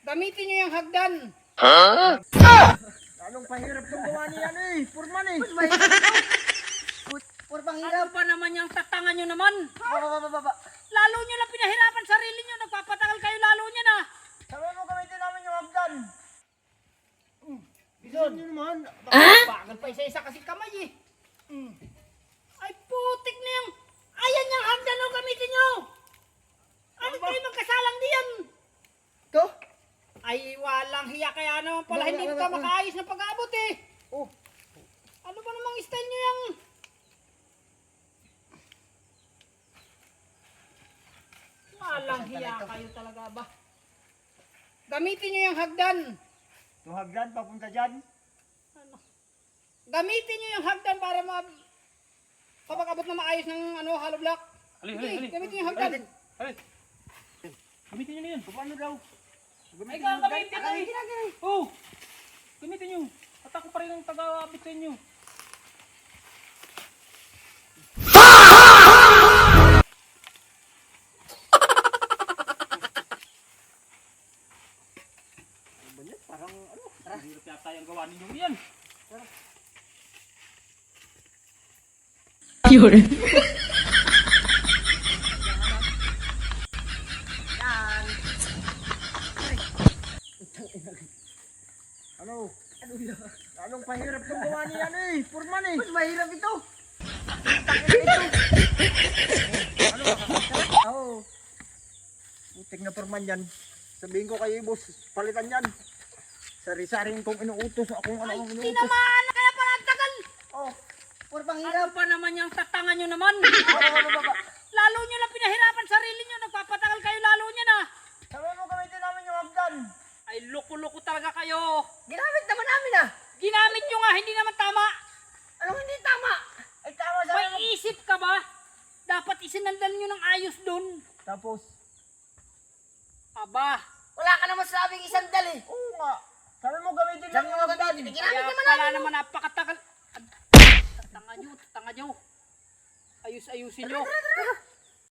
Gamitin nyo yung hagdan. Anong pahirap itong gawa niyan eh. Purman eh. Ano ba naman yung tatangan nyo naman? Baba. Lalo nyo lang pinahirapan sarili nyo. Nagpapatagal kayo lalo nyo na. Sabi mo gamitin namin yung hagdan. Bison nyo naman. Bagal pa isa-isa kasi kamay eh. Ay putik na yung... Ayan yung hagdan o gamitin nyo. Ano kayo magkasalang diyan? Ito? Ay walang hiya kaya naman pala hindi ka makaayos ng pag-aabot eh. Oh. Ano ba namang style nyo yung... Walang hiya kayo talaga ba? Gamitin nyo yung hagdan. Yung hagdan papunta dyan. Ano? Gamitin nyo yung hagdan para kapag-abot na maayos ng hollow block. Sige, gamitin nyo yung hagdan. Gamitin nyo na yan. Paano daw? Ay gagamitin ko eh. Oh! Gamitin nyo. At ako pa rin ang taga-abit sa inyo. Parang ano? Hirap yata yung gawa ninyo yan. Yun. Ano? Anong pahirap itong gawa niyan eh. Purman eh. Mas mahirap ito. Ano ba? Oo. Putik na purman yan. Sabihin ko kayo boss, palitan yan. Sari-saring kong inuutos akong ano ang inuutos. Tinamaan na kaya pala ang tagal. Oh, purman Ano hirap. ba naman yung tatangan nyo naman? Baba. Lalo nyo lang pinahirapan sarili nyo. Nagpapatagal kayo lalo nyo na. Sabi mo gamitin namin yung hagdan. Ay loko-loko talaga kayo. Ginamit naman namin ah. Ginamit nyo nga, hindi naman tama. Anong hindi tama? Ay tama sabi mo. May isip ka ba? Dapat isinandan nyo ng ayos dun. Tapos, Aba, wala ka naman sabing isang dali. Oo nga. Sabi mo gamitin lang yung hagdan. kaya pala naman napakatagal. Tatanga nyo. Ayus-ayusin nyo.